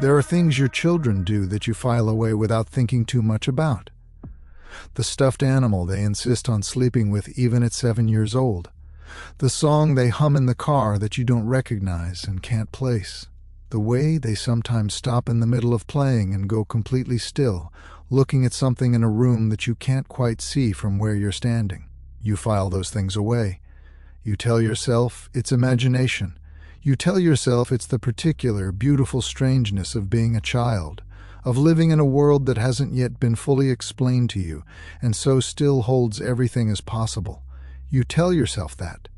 There are things your children do that you file away without thinking too much about. The stuffed animal they insist on sleeping with even at 7 years old. The song they hum in the car that you don't recognize and can't place. The way they sometimes stop in the middle of playing and go completely still, looking at something in a room that you can't quite see from where you're standing. You file those things away. You tell yourself it's imagination. You tell yourself it's the particular, beautiful strangeness of being a child, of living in a world that hasn't yet been fully explained to you, and so still holds everything as possible. You tell yourself that,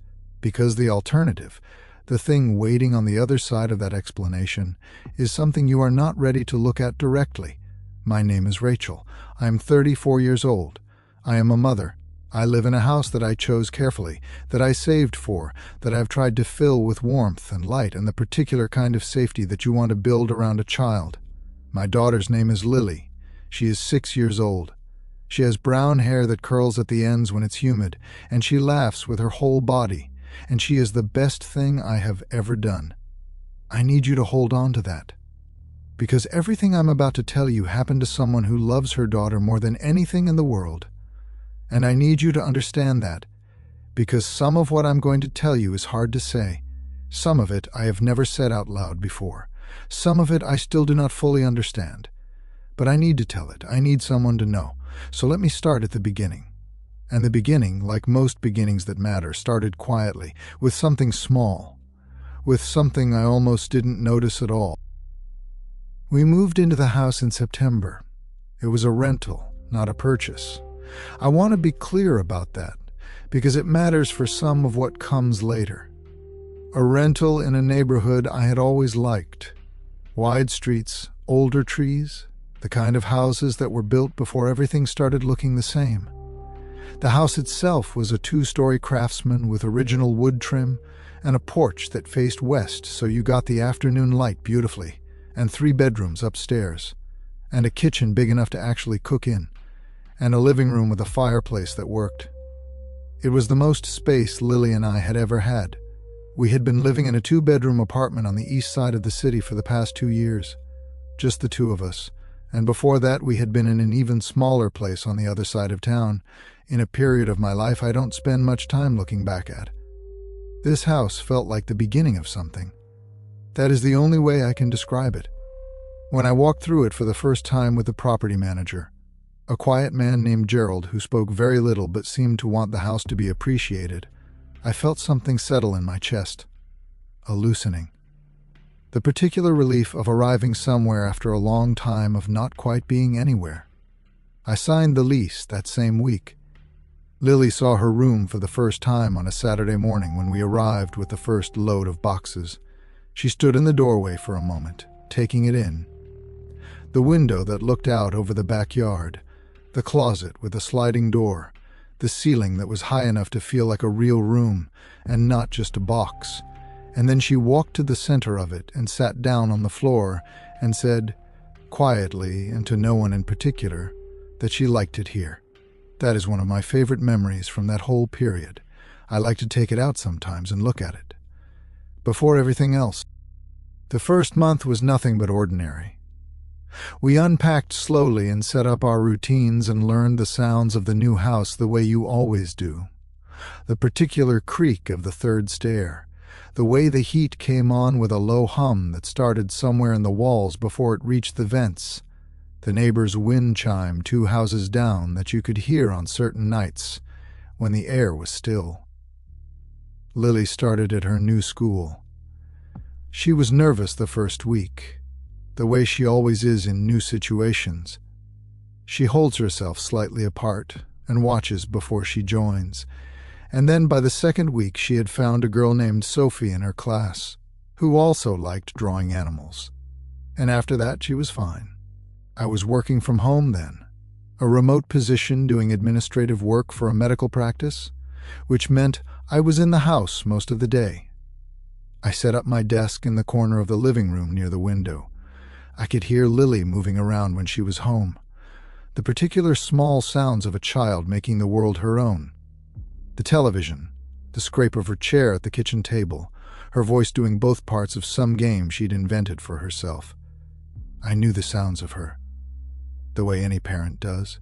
because the alternative, the thing waiting on the other side of that explanation, is something you are not ready to look at directly. My name is Rachel. I am 34 years old. I am a mother. I live in a house that I chose carefully, that I saved for, that I've tried to fill with warmth and light and the particular kind of safety that you want to build around a child. My daughter's name is Lily. She is 6 years old. She has brown hair that curls at the ends when it's humid, and she laughs with her whole body, and she is the best thing I have ever done. I need you to hold on to that, because everything I'm about to tell you happened to someone who loves her daughter more than anything in the world. And I need you to understand that, because some of what I'm going to tell you is hard to say. Some of it I have never said out loud before. Some of it I still do not fully understand. But I need to tell it. I need someone to know. So let me start at the beginning. And the beginning, like most beginnings that matter, started quietly, with something small, with something I almost didn't notice at all. We moved into the house in September. It was a rental, not a purchase. I want to be clear about that, because it matters for some of what comes later. A rental in a neighborhood I had always liked. Wide streets, older trees, the kind of houses that were built before everything started looking the same. The house itself was a 2-story craftsman with original wood trim and a porch that faced west so you got the afternoon light beautifully, and 3 bedrooms upstairs, and a kitchen big enough to actually cook in, and a living room with a fireplace that worked. It was the most space Lily and I had ever had. We had been living in a 2-bedroom apartment on the east side of the city for the past 2 years, just the two of us, and before that we had been in an even smaller place on the other side of town, in a period of my life I don't spend much time looking back at. This house felt like the beginning of something. That is the only way I can describe it. When I walked through it for the first time with the property manager, a quiet man named Gerald who spoke very little but seemed to want the house to be appreciated, I felt something settle in my chest. A loosening. The particular relief of arriving somewhere after a long time of not quite being anywhere. I signed the lease that same week. Lily saw her room for the first time on a Saturday morning when we arrived with the first load of boxes. She stood in the doorway for a moment, taking it in. The window that looked out over the backyard, the closet with a sliding door, the ceiling that was high enough to feel like a real room and not just a box. And then she walked to the center of it and sat down on the floor and said, quietly and to no one in particular, that she liked it here. That is one of my favorite memories from that whole period. I like to take it out sometimes and look at it. Before everything else, the first month was nothing but ordinary. We unpacked slowly and set up our routines and learned the sounds of the new house the way you always do. The particular creak of the 3rd stair, the way the heat came on with a low hum that started somewhere in the walls before it reached the vents, the neighbor's wind chime 2 houses down that you could hear on certain nights when the air was still. Lily started at her new school. She was nervous the first week, the way she always is in new situations. She holds herself slightly apart and watches before she joins, and then by the 2nd week she had found a girl named Sophie in her class, who also liked drawing animals. And after that she was fine. I was working from home then, a remote position doing administrative work for a medical practice, which meant I was in the house most of the day. I set up my desk in the corner of the living room near the window. I could hear Lily moving around when she was home, the particular small sounds of a child making the world her own. The television, the scrape of her chair at the kitchen table, her voice doing both parts of some game she'd invented for herself. I knew the sounds of her, the way any parent does.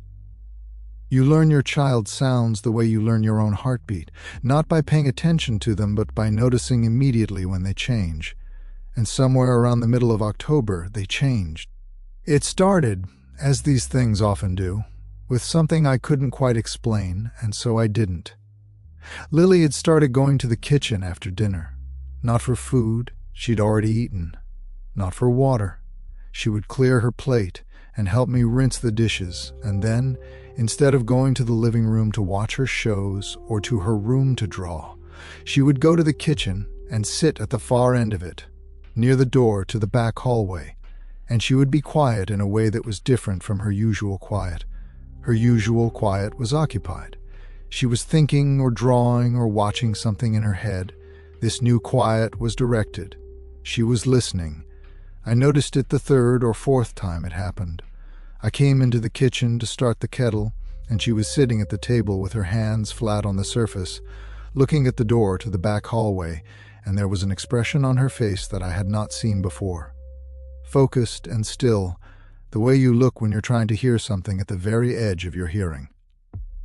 You learn your child's sounds the way you learn your own heartbeat, not by paying attention to them, but by noticing immediately when they change. And somewhere around the middle of October, they changed. It started, as these things often do, with something I couldn't quite explain, and so I didn't. Lily had started going to the kitchen after dinner. Not for food, she'd already eaten. Not for water. She would clear her plate and help me rinse the dishes, and then, instead of going to the living room to watch her shows or to her room to draw, she would go to the kitchen and sit at the far end of it, near the door to the back hallway, and she would be quiet in a way that was different from her usual quiet. Her usual quiet was occupied. She was thinking or drawing or watching something in her head. This new quiet was directed. She was listening. I noticed it the third or fourth time it happened. I came into the kitchen to start the kettle, and she was sitting at the table with her hands flat on the surface, looking at the door to the back hallway, and there was an expression on her face that I had not seen before. Focused and still, the way you look when you're trying to hear something at the very edge of your hearing.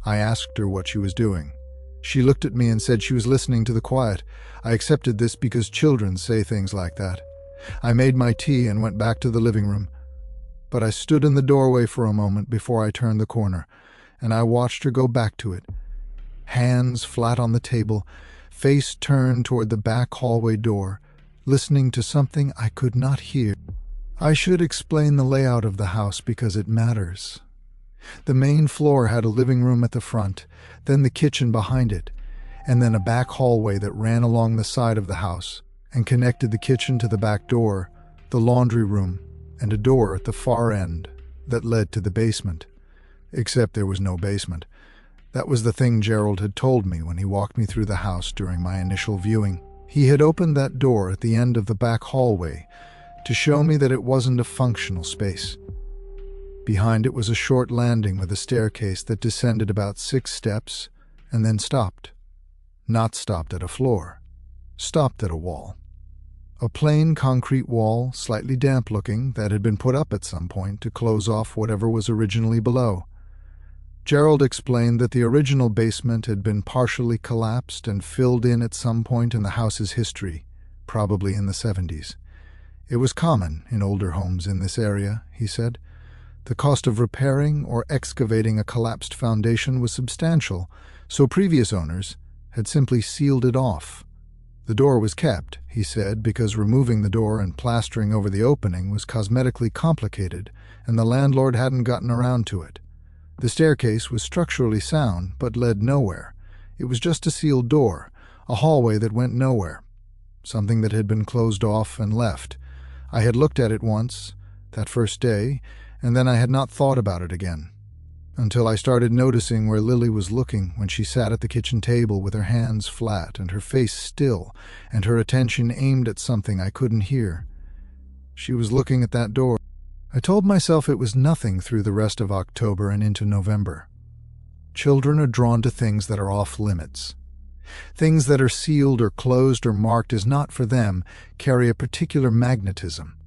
I asked her what she was doing. She looked at me and said she was listening to the quiet. I accepted this because children say things like that. I made my tea and went back to the living room. But I stood in the doorway for a moment before I turned the corner, and I watched her go back to it. Hands flat on the table, face turned toward the back hallway door, listening to something I could not hear. I should explain the layout of the house because it matters. The main floor had a living room at the front, then the kitchen behind it, and then a back hallway that ran along the side of the house and connected the kitchen to the back door, the laundry room, and a door at the far end that led to the basement. Except there was no basement. That was the thing Gerald had told me when he walked me through the house during my initial viewing. He had opened that door at the end of the back hallway to show me that it wasn't a functional space. Behind it was a short landing with a staircase that descended about 6 steps and then stopped. Not stopped at a floor. Stopped at a wall. A plain concrete wall, slightly damp-looking, that had been put up at some point to close off whatever was originally below. Gerald explained that the original basement had been partially collapsed and filled in at some point in the house's history, probably in the 70s. It was common in older homes in this area, he said. The cost of repairing or excavating a collapsed foundation was substantial, so previous owners had simply sealed it off. The door was kept, he said, because removing the door and plastering over the opening was cosmetically complicated, and the landlord hadn't gotten around to it. The staircase was structurally sound, but led nowhere. It was just a sealed door, a hallway that went nowhere, something that had been closed off and left. I had looked at it once, that first day, and then I had not thought about it again, until I started noticing where Lily was looking when she sat at the kitchen table with her hands flat and her face still and her attention aimed at something I couldn't hear. She was looking at that door. I told myself it was nothing through the rest of October and into November. Children are drawn to things that are off limits. Things that are sealed or closed or marked as not for them carry a particular magnetism.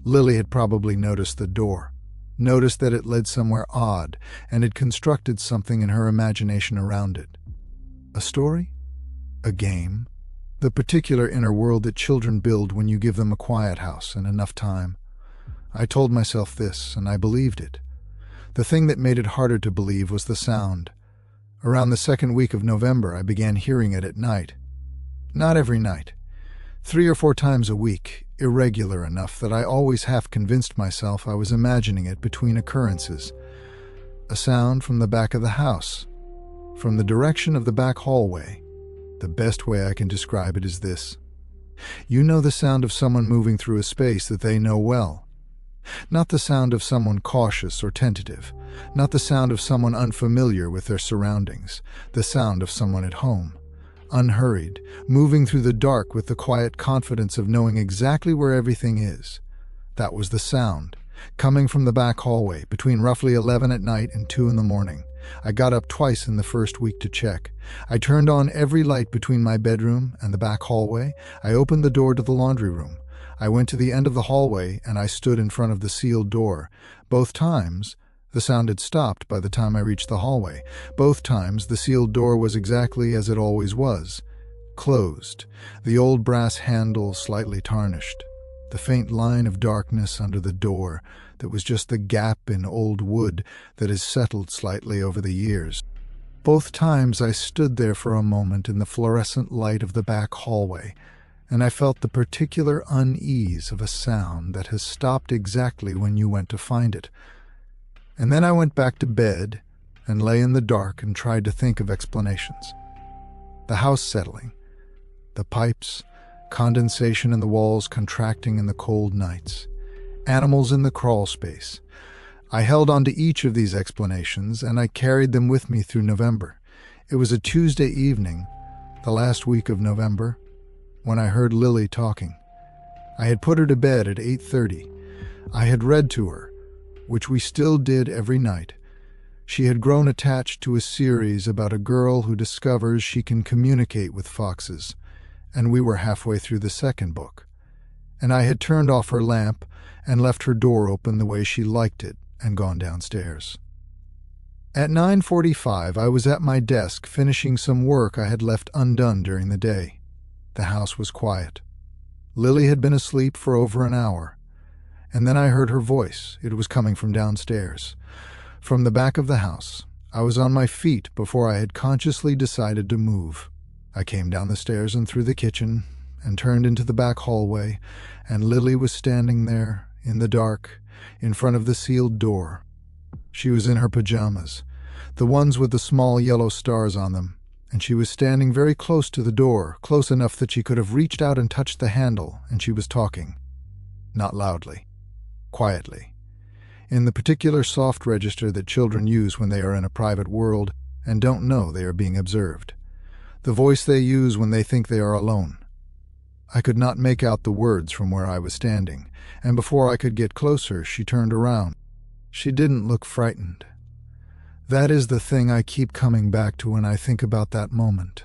Lily had probably noticed the door, noticed that it led somewhere odd, and had constructed something in her imagination around it. A story? A game? The particular inner world that children build when you give them a quiet house and enough time. I told myself this, and I believed it. The thing that made it harder to believe was the sound. Around the second week of November, I began hearing it at night. Not every night. 3 or 4 times a week, irregular enough that I always half convinced myself I was imagining it between occurrences. A sound from the back of the house, from the direction of the back hallway. The best way I can describe it is this. You know the sound of someone moving through a space that they know well. Not the sound of someone cautious or tentative, not the sound of someone unfamiliar with their surroundings, the sound of someone at home. Unhurried, moving through the dark with the quiet confidence of knowing exactly where everything is. That was the sound, coming from the back hallway between roughly 11 at night and 2 in the morning. I got up twice in the first week to check. I turned on every light between my bedroom and the back hallway. I opened the door to the laundry room. I went to the end of the hallway and I stood in front of the sealed door. Both times, the sound had stopped by the time I reached the hallway. Both times, the sealed door was exactly as it always was. Closed, the old brass handle slightly tarnished, the faint line of darkness under the door that was just the gap in old wood that has settled slightly over the years. Both times I stood there for a moment in the fluorescent light of the back hallway, and I felt the particular unease of a sound that has stopped exactly when you went to find it. And then I went back to bed and lay in the dark and tried to think of explanations. The house settling, the pipes, condensation in the walls contracting in the cold nights, animals in the crawl space. I held on to each of these explanations and I carried them with me through November. It was a Tuesday evening, the last week of November, when I heard Lily talking. I had put her to bed at 8:30. I had read to her, which we still did every night. She had grown attached to a series about a girl who discovers she can communicate with foxes, and we were halfway through the second book. And I had turned off her lamp and left her door open the way she liked it and gone downstairs. At 9:45, I was at my desk finishing some work I had left undone during the day. The house was quiet. Lily had been asleep for over an hour, and then I heard her voice. It was coming from downstairs. From the back of the house, I was on my feet before I had consciously decided to move. I came down the stairs and through the kitchen and turned into the back hallway, and Lily was standing there, in the dark, in front of the sealed door. She was in her pajamas, the ones with the small yellow stars on them, and she was standing very close to the door, close enough that she could have reached out and touched the handle, and she was talking. Not loudly, quietly, in the particular soft register that children use when they are in a private world and don't know they are being observed, the voice they use when they think they are alone. I could not make out the words from where I was standing, and before I could get closer, she turned around. She didn't look frightened. That is the thing I keep coming back to when I think about that moment.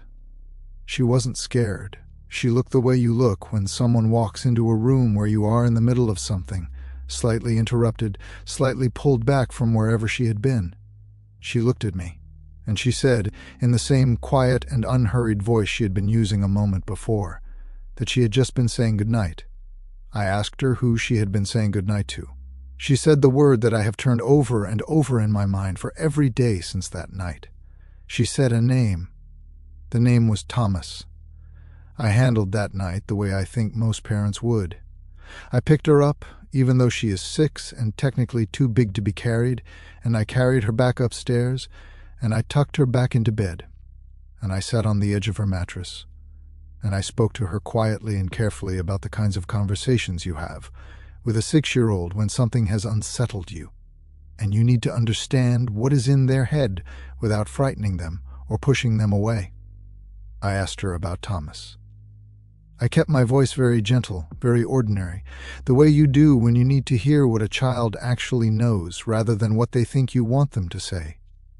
She wasn't scared. She looked the way you look when someone walks into a room where you are in the middle of something, slightly interrupted, slightly pulled back from wherever she had been. She looked at me, and she said, in the same quiet and unhurried voice she had been using a moment before, that she had just been saying goodnight. I asked her who she had been saying goodnight to. She said the word that I have turned over and over in my mind for every day since that night. She said a name. The name was Thomas. I handled that night the way I think most parents would. I picked her up, even though she is 6 and technically too big to be carried, and I carried her back upstairs, and I tucked her back into bed, and I sat on the edge of her mattress, and I spoke to her quietly and carefully about the kinds of conversations you have with a 6-year-old when something has unsettled you, and you need to understand what is in their head without frightening them or pushing them away. I asked her about Thomas. I kept my voice very gentle, very ordinary, the way you do when you need to hear what a child actually knows rather than what they think you want them to say.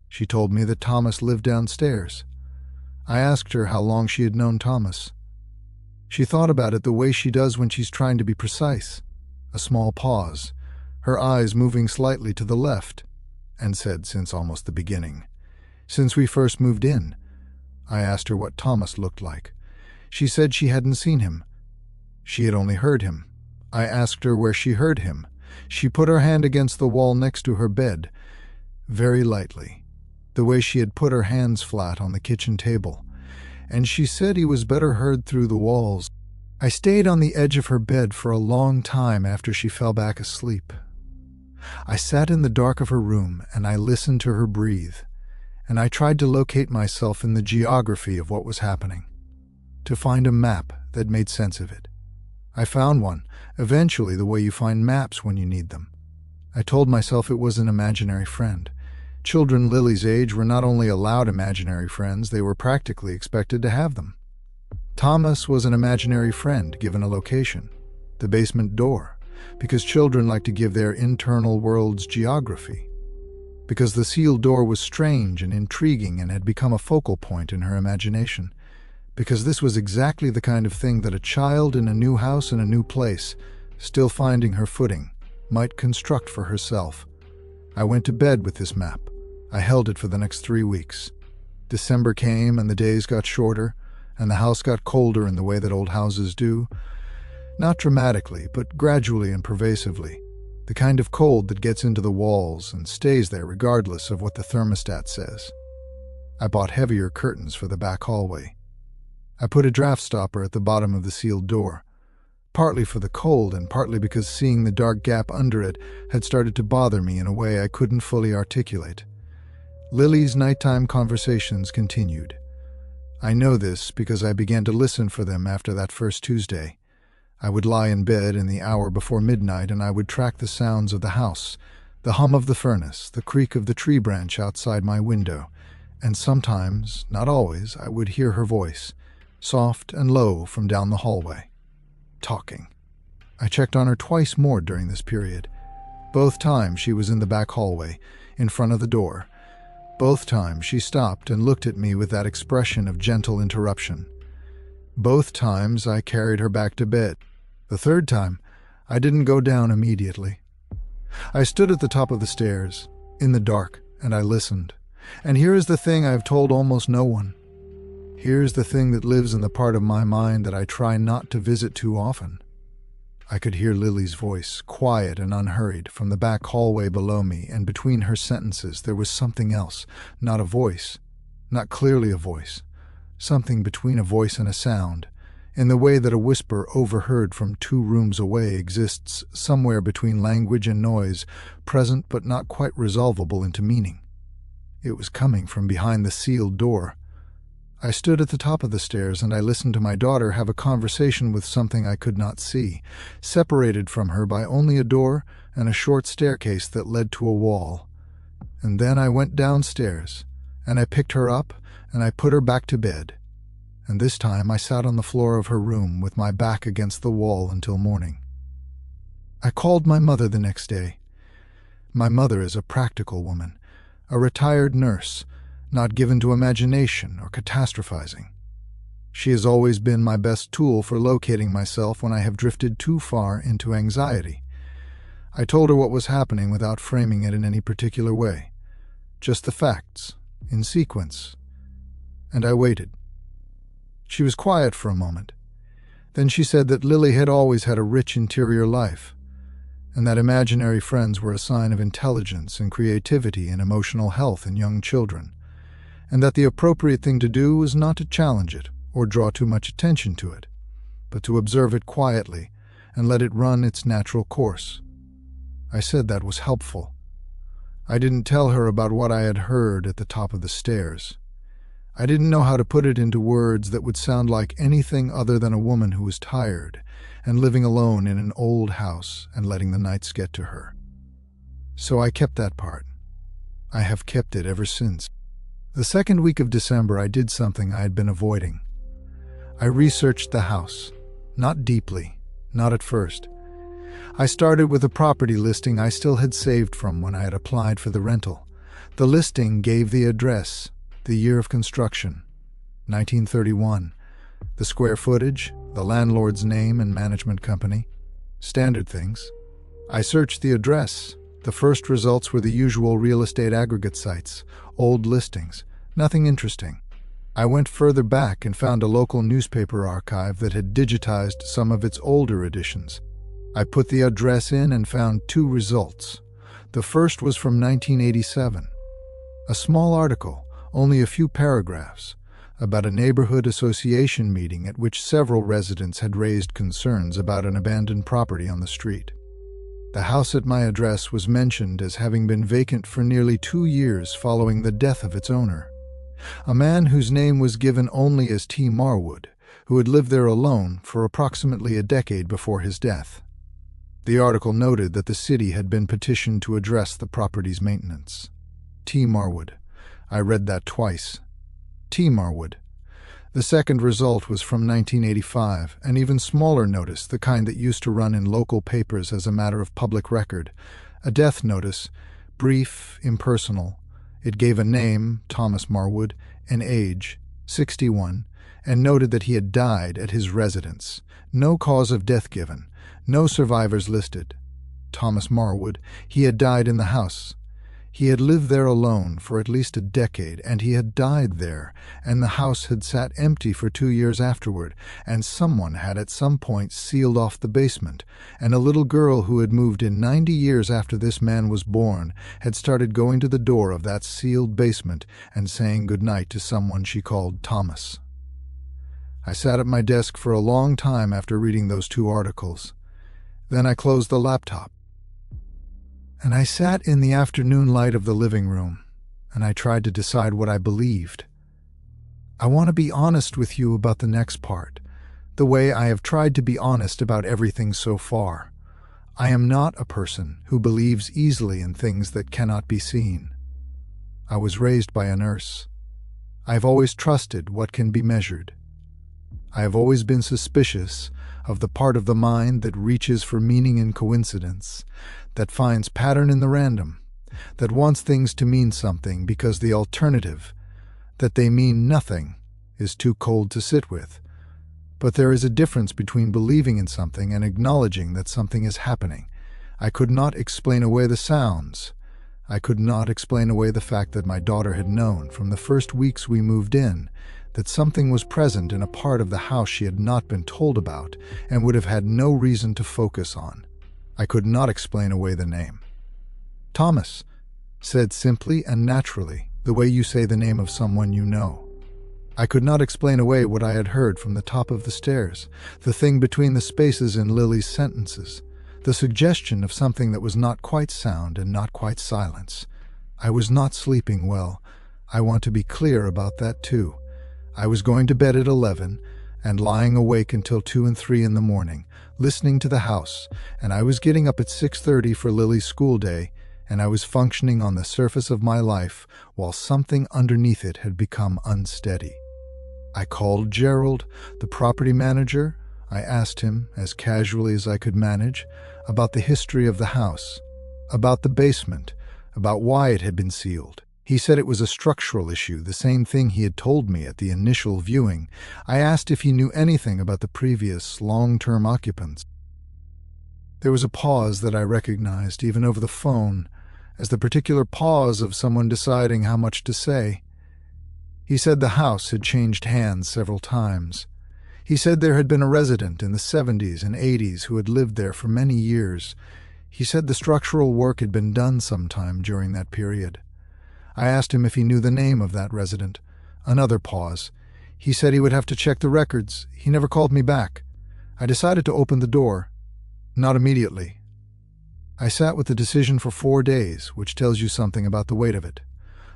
She told me that Thomas lived downstairs. I asked her how long she had known Thomas. She thought about it the way she does when she's trying to be precise. A small pause, her eyes moving slightly to the left, and said, since almost the beginning. Since we first moved in. I asked her what Thomas looked like. She said she hadn't seen him. She had only heard him. I asked her where she heard him. She put her hand against the wall next to her bed, very lightly, the way she had put her hands flat on the kitchen table, and she said he was better heard through the walls. I stayed on the edge of her bed for a long time after she fell back asleep. I sat in the dark of her room and I listened to her breathe, and I tried to locate myself in the geography of what was happening, to find a map that made sense of it. I found one, eventually the way you find maps when you need them. I told myself it was an imaginary friend. Children Lily's age were not only allowed imaginary friends, they were practically expected to have them. Thomas was an imaginary friend given a location, the basement door, because children like to give their internal worlds geography, because the sealed door was strange and intriguing and had become a focal point in her imagination, because this was exactly the kind of thing that a child in a new house in a new place, still finding her footing, might construct for herself. I went to bed with this map. I held it for the next 3 weeks. December came and the days got shorter, and the house got colder in the way that old houses do. Not dramatically, but gradually and pervasively. The kind of cold that gets into the walls and stays there regardless of what the thermostat says. I bought heavier curtains for the back hallway. I put a draft stopper at the bottom of the sealed door, partly for the cold and partly because seeing the dark gap under it had started to bother me in a way I couldn't fully articulate. Lily's nighttime conversations continued. I know this because I began to listen for them after that first Tuesday. I would lie in bed in the hour before midnight and I would track the sounds of the house, the hum of the furnace, the creak of the tree branch outside my window, and sometimes, not always, I would hear her voice, soft and low from down the hallway, talking. I checked on her twice more during this period. Both times she was in the back hallway, in front of the door. Both times she stopped and looked at me with that expression of gentle interruption. Both times I carried her back to bed. The third time, I didn't go down immediately. I stood at the top of the stairs, in the dark, and I listened. And here is the thing I have told almost no one. Here's the thing that lives in the part of my mind that I try not to visit too often. I could hear Lily's voice, quiet and unhurried, from the back hallway below me, and between her sentences there was something else, not a voice, not clearly a voice, something between a voice and a sound, in the way that a whisper overheard from 2 rooms away exists somewhere between language and noise, present but not quite resolvable into meaning. It was coming from behind the sealed door. I stood at the top of the stairs and I listened to my daughter have a conversation with something I could not see, separated from her by only a door and a short staircase that led to a wall. And then I went downstairs, and I picked her up and I put her back to bed. And this time I sat on the floor of her room with my back against the wall until morning. I called my mother the next day. My mother is a practical woman, a retired nurse, not given to imagination or catastrophizing. She has always been my best tool for locating myself when I have drifted too far into anxiety. I told her what was happening without framing it in any particular way, just the facts, in sequence, and I waited. She was quiet for a moment. Then she said that Lily had always had a rich interior life, and that imaginary friends were a sign of intelligence and creativity and emotional health in young children, and that the appropriate thing to do was not to challenge it or draw too much attention to it, but to observe it quietly and let it run its natural course. I said that was helpful. I didn't tell her about what I had heard at the top of the stairs. I didn't know how to put it into words that would sound like anything other than a woman who was tired and living alone in an old house and letting the nights get to her. So I kept that part. I have kept it ever since. The second week of December, I did something I had been avoiding. I researched the house, not deeply, not at first. I started with a property listing I still had saved from when I had applied for the rental. The listing gave the address, the year of construction, 1931, the square footage, the landlord's name and management company, standard things. I searched the address. The first results were the usual real estate aggregate sites, old listings, nothing interesting. I went further back and found a local newspaper archive that had digitized some of its older editions. I put the address in and found 2 results. The first was from 1987. A small article, only a few paragraphs, about a neighborhood association meeting at which several residents had raised concerns about an abandoned property on the street. The house at my address was mentioned as having been vacant for nearly 2 years following the death of its owner, a man whose name was given only as T. Marwood, who had lived there alone for approximately a decade before his death. The article noted that the city had been petitioned to address the property's maintenance. T. Marwood. I read that twice. T. Marwood. The second result was from 1985, an even smaller notice, the kind that used to run in local papers as a matter of public record. A death notice, brief, impersonal. It gave a name, Thomas Marwood, an age, 61, and noted that he had died at his residence. No cause of death given, no survivors listed. Thomas Marwood, he had died in the house. He had lived there alone for at least a decade, and he had died there, and the house had sat empty for 2 years afterward, and someone had at some point sealed off the basement, and a little girl who had moved in 90 years after this man was born had started going to the door of that sealed basement and saying goodnight to someone she called Thomas. I sat at my desk for a long time after reading those 2 articles. Then I closed the laptop. And I sat in the afternoon light of the living room, and I tried to decide what I believed. I want to be honest with you about the next part, the way I have tried to be honest about everything so far. I am not a person who believes easily in things that cannot be seen. I was raised by a nurse. I have always trusted what can be measured. I have always been suspicious of the part of the mind that reaches for meaning in coincidence, that finds pattern in the random, that wants things to mean something because the alternative, that they mean nothing, is too cold to sit with. But there is a difference between believing in something and acknowledging that something is happening. I could not explain away the sounds. I could not explain away the fact that my daughter had known from the first weeks we moved in that something was present in a part of the house she had not been told about and would have had no reason to focus on. I could not explain away the name. Thomas, said simply and naturally, the way you say the name of someone you know. I could not explain away what I had heard from the top of the stairs, the thing between the spaces in Lily's sentences, the suggestion of something that was not quite sound and not quite silence. I was not sleeping well. I want to be clear about that too. I was going to bed at 11 and lying awake until 2 and 3 in the morning, listening to the house, and I was getting up at 6:30 for Lily's school day, and I was functioning on the surface of my life while something underneath it had become unsteady. I called Gerald, the property manager. I asked him, as casually as I could manage, about the history of the house, about the basement, about why it had been sealed. He said it was a structural issue, the same thing he had told me at the initial viewing. I asked if he knew anything about the previous long-term occupants. There was a pause that I recognized, even over the phone, as the particular pause of someone deciding how much to say. He said the house had changed hands several times. He said there had been a resident in the 70s and 80s who had lived there for many years. He said the structural work had been done sometime during that period. I asked him if he knew the name of that resident. Another pause. He said he would have to check the records. He never called me back. I decided to open the door. Not immediately. I sat with the decision for 4 days, which tells you something about the weight of it.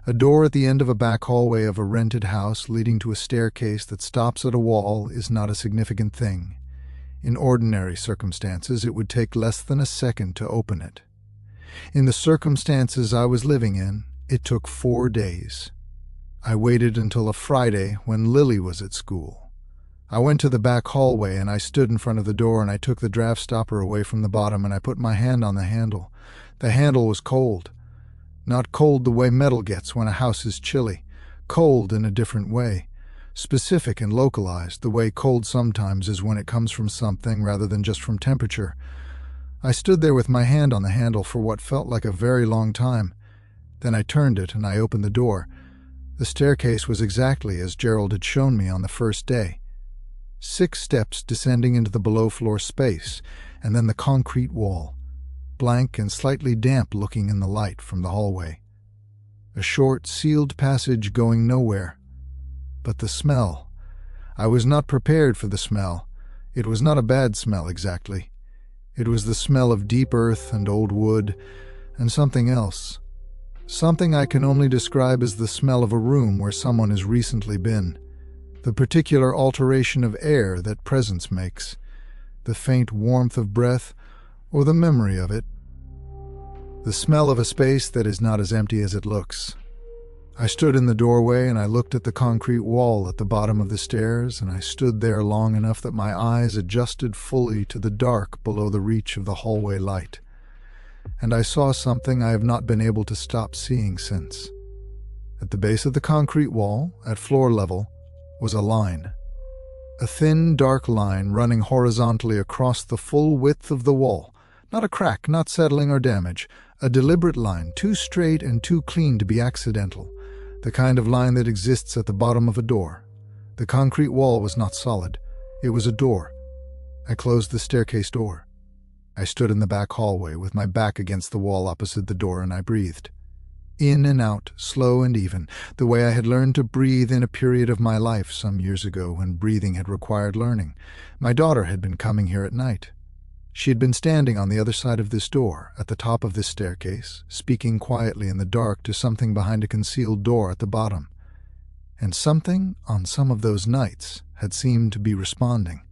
A door at the end of a back hallway of a rented house leading to a staircase that stops at a wall is not a significant thing. In ordinary circumstances, it would take less than a second to open it. In the circumstances I was living in, it took 4 days. I waited until a Friday when Lily was at school. I went to the back hallway and I stood in front of the door and I took the draft stopper away from the bottom and I put my hand on the handle. The handle was cold. Not cold the way metal gets when a house is chilly. Cold in a different way. Specific and localized, the way cold sometimes is when it comes from something rather than just from temperature. I stood there with my hand on the handle for what felt like a very long time. Then I turned it and I opened the door. The staircase was exactly as Gerald had shown me on the first day. 6 steps descending into the below-floor space, and then the concrete wall, blank and slightly damp looking in the light from the hallway. A short, sealed passage going nowhere. But the smell. I was not prepared for the smell. It was not a bad smell exactly. It was the smell of deep earth and old wood, and something else. Something I can only describe as the smell of a room where someone has recently been. The particular alteration of air that presence makes. The faint warmth of breath, or the memory of it. The smell of a space that is not as empty as it looks. I stood in the doorway and I looked at the concrete wall at the bottom of the stairs, and I stood there long enough that my eyes adjusted fully to the dark below the reach of the hallway light. And I saw something I have not been able to stop seeing since. At the base of the concrete wall, at floor level, was a line. A thin, dark line running horizontally across the full width of the wall. Not a crack, not settling or damage. A deliberate line, too straight and too clean to be accidental. The kind of line that exists at the bottom of a door. The concrete wall was not solid. It was a door. I closed the staircase door. I stood in the back hallway with my back against the wall opposite the door, and I breathed. In and out, slow and even, the way I had learned to breathe in a period of my life some years ago when breathing had required learning. My daughter had been coming here at night. She had been standing on the other side of this door, at the top of this staircase, speaking quietly in the dark to something behind a concealed door at the bottom. And something, on some of those nights, had seemed to be responding.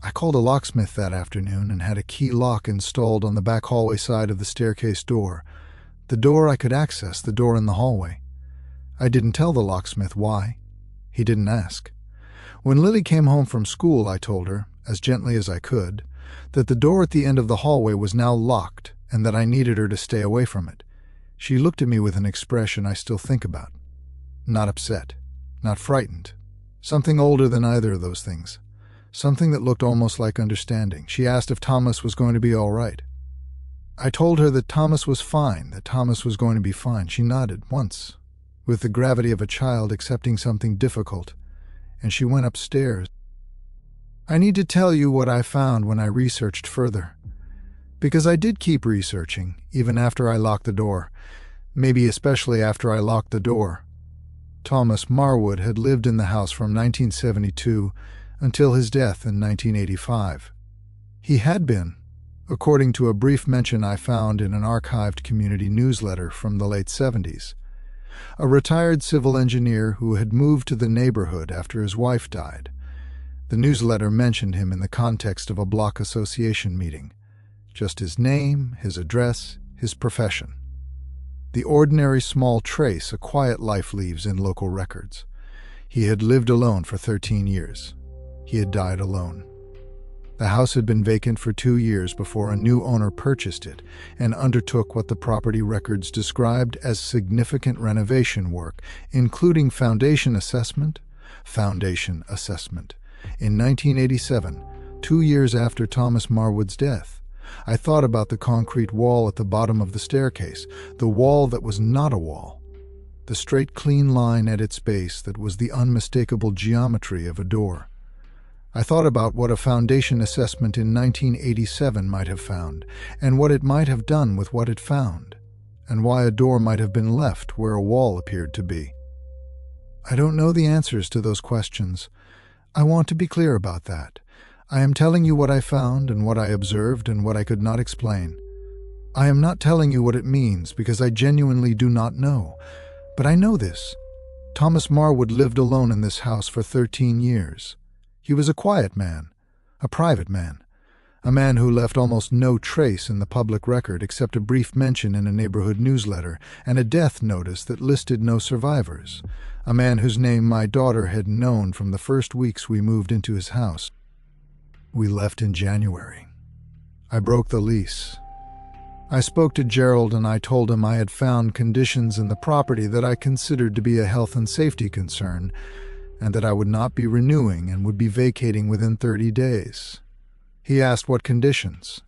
I called a locksmith that afternoon and had a key lock installed on the back hallway side of the staircase door. The door I could access, the door in the hallway. I didn't tell the locksmith why. He didn't ask. When Lily came home from school, I told her, as gently as I could, that the door at the end of the hallway was now locked and that I needed her to stay away from it. She looked at me with an expression I still think about. Not upset, not frightened. Something older than either of those things. Something that looked almost like understanding. She asked if Thomas was going to be all right. I told her that Thomas was fine, that Thomas was going to be fine. She nodded once, with the gravity of a child accepting something difficult, and she went upstairs. I need to tell you what I found when I researched further, because I did keep researching, even after I locked the door, maybe especially after I locked the door. Thomas Marwood had lived in the house from 1972 until his death in 1985. He had been, according to a brief mention I found in an archived community newsletter from the late 70s. A retired civil engineer who had moved to the neighborhood after his wife died. The newsletter mentioned him in the context of a block association meeting. Just his name, his address, his profession. The ordinary small trace a quiet life leaves in local records. He had lived alone for 13 years. He had died alone. The house had been vacant for 2 years before a new owner purchased it and undertook what the property records described as significant renovation work, including foundation assessment. In 1987, 2 years after Thomas Marwood's death, I thought about the concrete wall at the bottom of the staircase, the wall that was not a wall, the straight, clean line at its base that was the unmistakable geometry of a door. I thought about what a foundation assessment in 1987 might have found, and what it might have done with what it found, and why a door might have been left where a wall appeared to be. I don't know the answers to those questions. I want to be clear about that. I am telling you what I found and what I observed and what I could not explain. I am not telling you what it means because I genuinely do not know, but I know this. Thomas Marwood lived alone in this house for 13 years. He was a quiet man, a private man, a man who left almost no trace in the public record except a brief mention in a neighborhood newsletter and a death notice that listed no survivors, a man whose name my daughter had known from the first weeks we moved into his house. We left in January. I broke the lease. I spoke to Gerald and I told him I had found conditions in the property that I considered to be a health and safety concern, and that I would not be renewing and would be vacating within 30 days. He asked what conditions.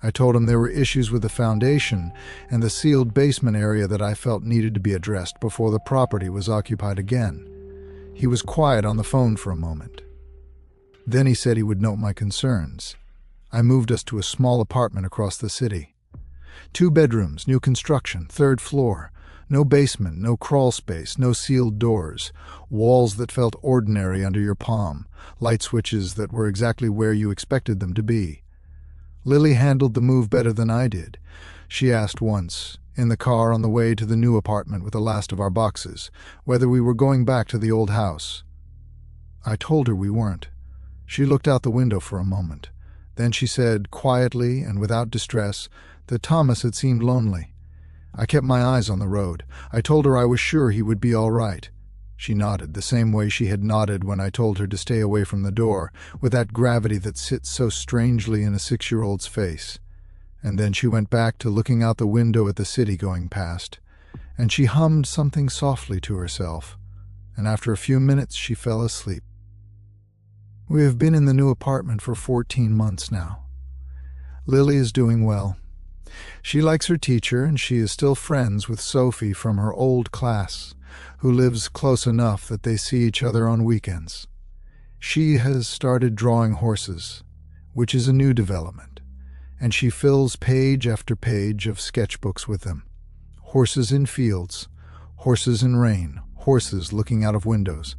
I told him there were issues with the foundation and the sealed basement area that I felt needed to be addressed before the property was occupied again. He was quiet on the phone for a moment. Then he said he would note my concerns. I moved us to a small apartment across the city. 2 bedrooms, new construction, 3rd floor. No basement, no crawl space, no sealed doors, walls that felt ordinary under your palm, light switches that were exactly where you expected them to be. Lily handled the move better than I did. She asked once, in the car on the way to the new apartment with the last of our boxes, whether we were going back to the old house. I told her we weren't. She looked out the window for a moment. Then she said, quietly and without distress, that Thomas had seemed lonely. I kept my eyes on the road. I told her I was sure he would be all right. She nodded, the same way she had nodded when I told her to stay away from the door, with that gravity that sits so strangely in a 6-year-old's face. And then she went back to looking out the window at the city going past, and she hummed something softly to herself, and after a few minutes she fell asleep. We have been in the new apartment for 14 months now. Lily is doing well. She likes her teacher, and she is still friends with Sophie from her old class, who lives close enough that they see each other on weekends. She has started drawing horses, which is a new development, and she fills page after page of sketchbooks with them. Horses in fields, horses in rain, horses looking out of windows.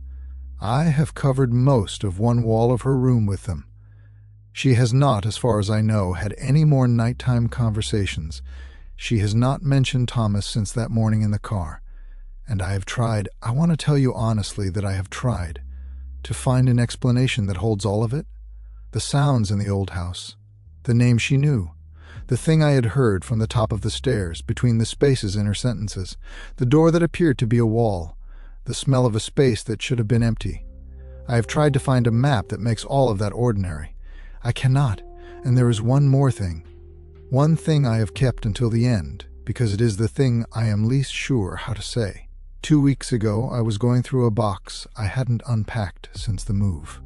I have covered most of one wall of her room with them. She has not, as far as I know, had any more nighttime conversations. She has not mentioned Thomas since that morning in the car. And I have tried, I want to tell you honestly that I have tried, to find an explanation that holds all of it. The sounds in the old house, the name she knew, the thing I had heard from the top of the stairs, between the spaces in her sentences, the door that appeared to be a wall, the smell of a space that should have been empty. I have tried to find a map that makes all of that ordinary. I cannot, and there is one more thing. One thing I have kept until the end, because it is the thing I am least sure how to say. 2 weeks ago, I was going through a box I hadn't unpacked since the move.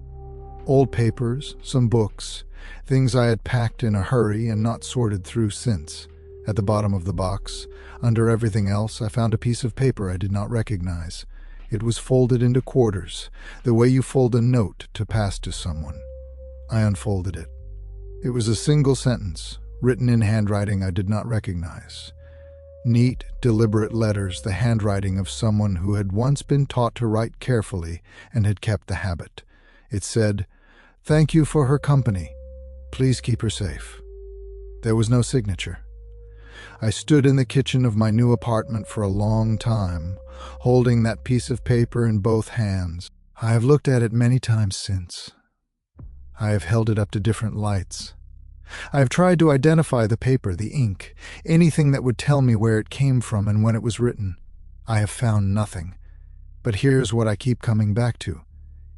Old papers, some books, things I had packed in a hurry and not sorted through since. At the bottom of the box, under everything else, I found a piece of paper I did not recognize. It was folded into quarters, the way you fold a note to pass to someone. I unfolded it. It was a single sentence, written in handwriting I did not recognize. Neat, deliberate letters, the handwriting of someone who had once been taught to write carefully and had kept the habit. It said, "Thank you for her company. Please keep her safe." There was no signature. I stood in the kitchen of my new apartment for a long time, holding that piece of paper in both hands. I have looked at it many times since. I have held it up to different lights. I have tried to identify the paper, the ink, anything that would tell me where it came from and when it was written. I have found nothing. But here's what I keep coming back to.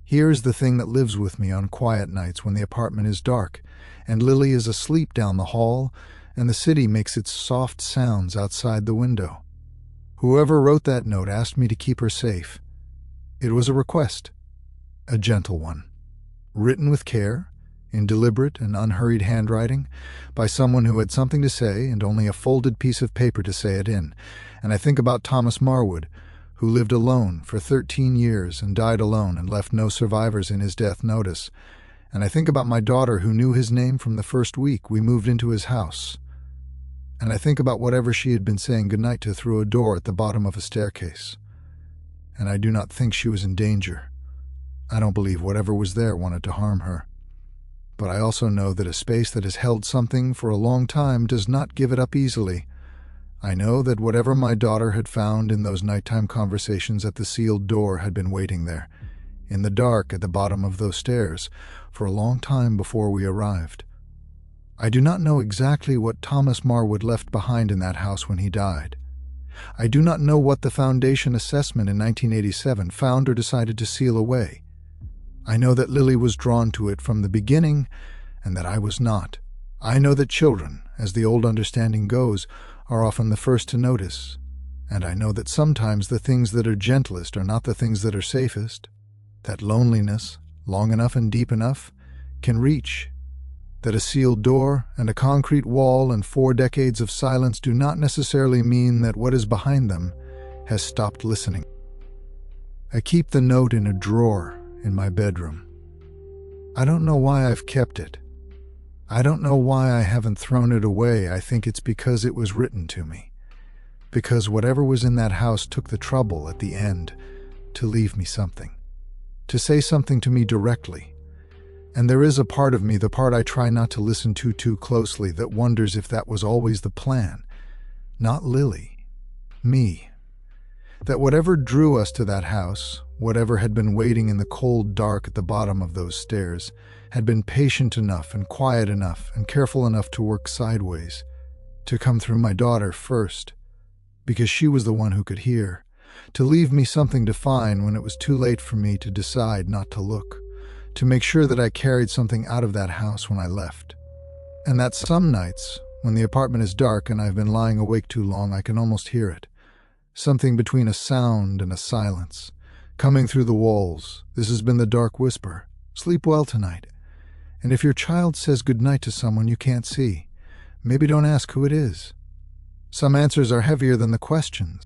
Here's the thing that lives with me on quiet nights when the apartment is dark, and Lily is asleep down the hall, and the city makes its soft sounds outside the window. Whoever wrote that note asked me to keep her safe. It was a request, a gentle one. Written with care, in deliberate and unhurried handwriting, by someone who had something to say and only a folded piece of paper to say it in. And I think about Thomas Marwood, who lived alone for 13 years and died alone and left no survivors in his death notice. And I think about my daughter who knew his name from the first week we moved into his house. And I think about whatever she had been saying goodnight to through a door at the bottom of a staircase. And I do not think she was in danger. I don't believe whatever was there wanted to harm her. But I also know that a space that has held something for a long time does not give it up easily. I know that whatever my daughter had found in those nighttime conversations at the sealed door had been waiting there, in the dark at the bottom of those stairs, for a long time before we arrived. I do not know exactly what Thomas Marwood left behind in that house when he died. I do not know what the Foundation assessment in 1987 found or decided to seal away. I know that Lily was drawn to it from the beginning, and that I was not. I know that children, as the old understanding goes, are often the first to notice, and I know that sometimes the things that are gentlest are not the things that are safest, that loneliness, long enough and deep enough, can reach, that a sealed door and a concrete wall and 4 decades of silence do not necessarily mean that what is behind them has stopped listening. I keep the note in a drawer in my bedroom. I don't know why I've kept it. I don't know why I haven't thrown it away. I think it's because it was written to me. Because whatever was in that house took the trouble at the end to leave me something. To say something to me directly. And there is a part of me, the part I try not to listen to too closely, that wonders if that was always the plan. Not Lily. Me. That whatever drew us to that house, whatever had been waiting in the cold dark at the bottom of those stairs, had been patient enough and quiet enough and careful enough to work sideways, to come through my daughter first, because she was the one who could hear, to leave me something to find when it was too late for me to decide not to look, to make sure that I carried something out of that house when I left. And that some nights, when the apartment is dark and I've been lying awake too long, I can almost hear it. Something between a sound and a silence, coming through the walls. This has been the dark whisper, Sleep well tonight. And if your child says goodnight to someone you can't see, maybe don't ask who it is. Some answers are heavier than the questions.